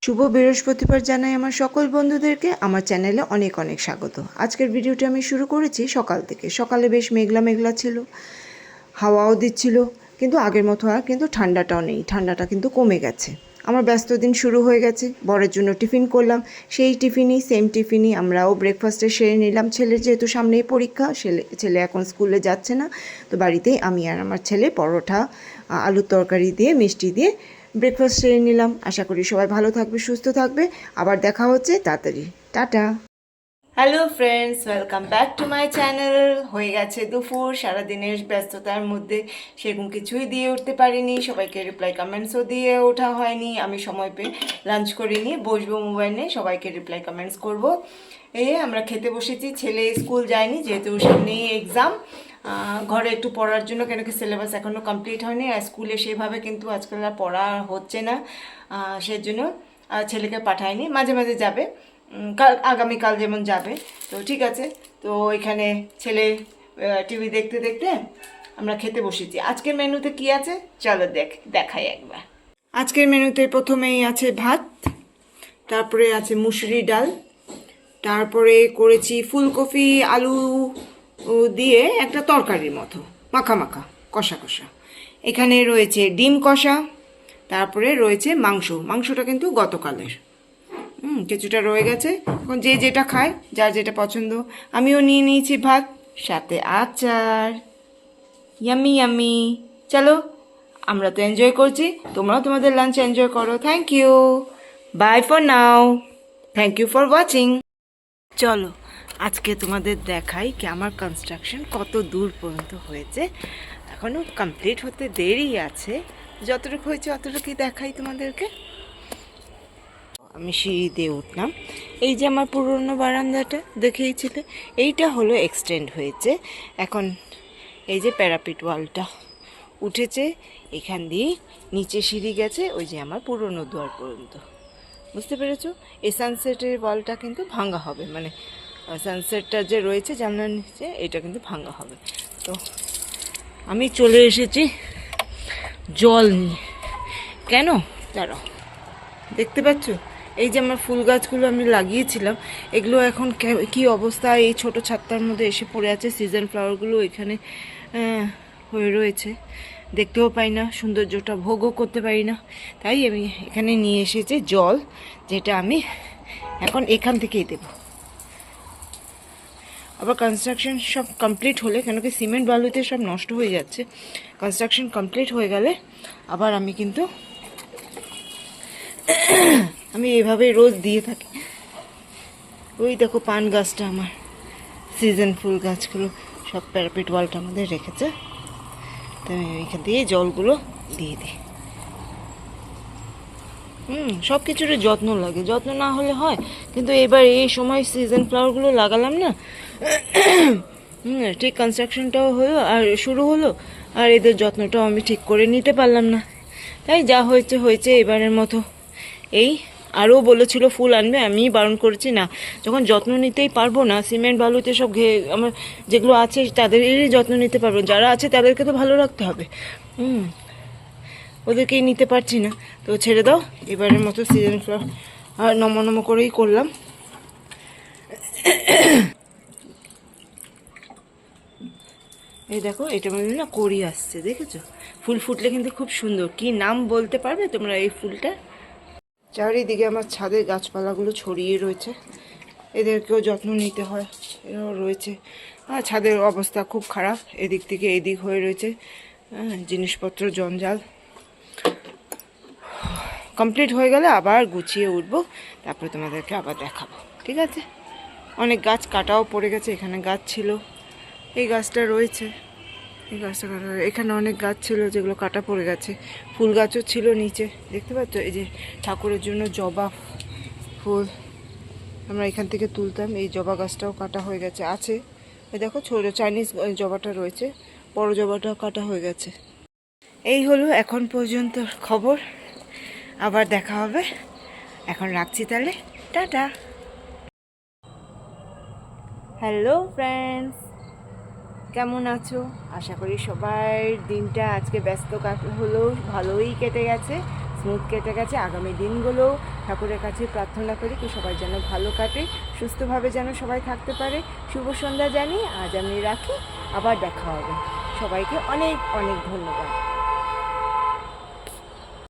শুভ বৃহস্পতিবার জানাই আমার সকল বন্ধুদেরকে আমার চ্যানেলে অনেক অনেক স্বাগত। আজকের ভিডিওটি আমি শুরু করেছি সকাল থেকে। সকালে বেশ মেঘলা মেঘলা ছিল, হাওয়াও দিচ্ছিল, কিন্তু আগের মতো আর কিন্তু ঠান্ডাটাও নেই, ঠান্ডাটা কিন্তু কমে গেছে। আমার ব্যস্ত দিন শুরু হয়ে গেছে। বরের জন্য টিফিন করলাম, সেই টিফিনই সেম টিফিনই আমরাও ব্রেকফাস্টে সেরে নিলাম। ছেলের যেহেতু সামনেই পরীক্ষা, ছেলে এখন স্কুলে যাচ্ছে না, তো বাড়িতেই আমি আর আমার ছেলে পরোটা, আলুর তরকারি দিয়ে মিষ্টি দিয়ে ব্রেকফাস্ট সেরে নিলাম। আশা করি সবাই ভালো থাকবে, সুস্থ থাকবে। আবার দেখা হচ্ছে তাড়াতাড়ি। Tata. Hello friends, welcome back to my channel. হয়ে গেছে দুপুর, সারাদিনের ব্যস্ততার মধ্যে সেরকম কিছুই দিয়ে উঠতে পারিনি, সবাইকে রিপ্লাই কমেন্টসও দিয়ে ওঠা হয়নি। আমি সময় পেয়ে লাঞ্চ করিনি, বসবো মোবাইল নিয়ে, সবাইকে রিপ্লাই কমেন্টস করব। আমরা খেতে বসেছি। ছেলে স্কুল যায়নি যেহেতু সামনেই এক্সাম, ঘরে একটু পড়ার জন্য, কেন কি সিলেবাস এখনও কমপ্লিট হয়নি, আর স্কুলে সেভাবে কিন্তু আজকাল আর পড়া হচ্ছে না, সেজন্য ছেলেকে পাঠায়নি। মাঝে মাঝে যাবে, আগামীকাল যেমন যাবে। তো ঠিক আছে, তো এখানে ছেলে টিভি দেখতে দেখতে আমরা খেতে বসেছি। আজকের মেনুতে কি আছে চলো দেখাই একবার। আজকের মেনুতে প্রথমেই আছে ভাত, তারপরে আছে মুসুরি ডাল, তারপরে করেছি ফুলকপি আলু দিয়ে একটা তরকারির মতো মাখা মাখা কষা কষা। এখানে রয়েছে ডিম কষা, তারপরে রয়েছে মাংসটা কিন্তু গতকালের, কিছুটা রয়ে গেছে। এখন যে যেটা খায়, যার যেটা পছন্দ। আমিও নিয়ে নিয়েছি ভাত, সাথে আচার। Yummy yummy. চলো, আমরা তো এনজয় করছি, তোমরাও তোমাদের লাঞ্চ এনজয় করো। Thank you, bye for now, thank you for watching. চলো আজকে তোমাদের দেখাই কি আমার কনস্ট্রাকশন কত দূর পর্যন্ত হয়েছে। এখনও কমপ্লিট হতে দেরি আছে, যতটুকু হয়েছে অতটুকুই দেখাই তোমাদেরকে। আমি সিঁড়ি দিয়ে উঠলাম। এই যে আমার পুরনো বারান্দাটা দেখেইছিলে, এইটা হলো এক্সটেন্ড হয়েছে। এখন এই যে প্যারাপিট ওয়ালটা উঠেছে, এখান দিয়ে নিচে সিঁড়ি গেছে ওই যে আমার পুরনো দুয়ার পর্যন্ত। বুঝতে পেরেছো? এই সানসেটের ওয়ালটা কিন্তু ভাঙা হবে, মানে সানসেটটা যে রয়েছে জানলার নিচে, এটা কিন্তু ভাঙা হবে। তো আমি চলে এসেছি জল নিয়ে। কেন দাঁড়াও, দেখতে পাচ্ছ এই যে আমার ফুল গাছগুলো আমি লাগিয়েছিলাম, এগুলো এখন কি অবস্থা, এই ছোট ছাদটার মধ্যে এসে পড়ে আছে। সিজন ফ্লাওয়ারগুলো এখানে হয়ে রয়েছে, দেখতেও পাই না, সৌন্দর্যটা ভোগও করতে পারি না। তাই আমি এখানে নিয়ে এসেছি জল, যেটা আমি এখন এখান থেকেই দেব। আবার কনস্ট্রাকশন সব কমপ্লিট হলে, কেন কি সিমেন্ট বালুতে সব নষ্ট হয়ে যাচ্ছে, কনস্ট্রাকশন কমপ্লিট হয়ে গেলে আবার আমি কিন্তু আমি এভাবেই রোজ দিয়ে থাকি। ওই দেখো পান গাছটা, আমার সিজন ফুল গাছগুলো সব প্যারাপিট ওয়ালটার মধ্যে রেখেছে, তাই আমি এখান দিয়ে জলগুলো দিয়ে দিই। সব কিছুরই যত্ন লাগে, যত্ন না হলে হয়। কিন্তু এবার এই সময় সিজন ফ্লাওয়ারগুলো লাগালাম না, ঠিক কনস্ট্রাকশনটাও হলো আর শুরু হলো, আর এদের যত্নটাও আমি ঠিক করে নিতে পারলাম না। তাই যা হয়েছে হয়েছে এবারের মতো। এই আরও বলেছিল ফুল আনবে, আমি বারণ করেছি না, যখন যত্ন নিতেই পারবো না, সিমেন্ট বালুতে সব আমার যেগুলো আছে তাদেরই যত্ন নিতে পারবো, যারা আছে তাদেরকে তো ভালো রাখতে হবে। ওদেরকেই নিতে পারছি না, তো ছেড়ে দাও। এবারের মতো সিজন ফ্লাওয়ার আর নম করেই করলাম। এই দেখো, এটা মধ্যে না কড়ি আসছে, দেখেছো? ফুল ফুটলে কিন্তু খুব সুন্দর। কি নাম বলতে পারবে তোমরা এই ফুলটা? চারিদিকে আমার ছাদের গাছপালাগুলো ছড়িয়ে রয়েছে, এদেরকেও যত্ন নিতে হয়, এরাও রয়েছে। আর ছাদের অবস্থা খুব খারাপ, এদিক থেকে এদিক হয়ে রয়েছে, জিনিসপত্র জঞ্জাল। কমপ্লিট হয়ে গেলে আবার গুছিয়ে উঠবো, তারপরে তোমাদেরকে আবার দেখাবো, ঠিক আছে? অনেক গাছ কাটাও পড়ে গেছে, এখানে গাছ ছিল, এই গাছটা রয়েছে, এই গাছটা কাটা, এখানে অনেক গাছ ছিল যেগুলো কাটা পড়ে গেছে। ফুল গাছও ছিল নিচে, দেখতে পাচ্ছ? এই যে ঠাকুরের জন্য জবা ফুল আমরা এখান থেকে তুলতাম, এই জবা গাছটাও কাটা হয়ে গেছে। আছে এই দেখো ছোট চাইনিজ জবাটা রয়েছে, বড় জবাটাও কাটা হয়ে গেছে। এই হলো এখন পর্যন্ত খবর, আবার দেখা হবে। এখন রাখছি তাহলে, টাটা। হ্যালো ফ্রেন্ডস, কেমন আছো? আশা করি সবাই দিনটা আজকে ব্যস্ত হলো, ভালোই কেটে গেছে। স্মুথ কেটে গেছে। আগামী দিনগুলোও ঠাকুরের কাছে প্রার্থনা করি কি সবাই যেন ভালো কাটে, সুস্থভাবে যেন সবাই থাকতে পারে। শুভ সন্ধ্যা জানিয়ে আজ আমি রাখি, আবার দেখা হবে। সবাইকে অনেক অনেক ধন্যবাদ।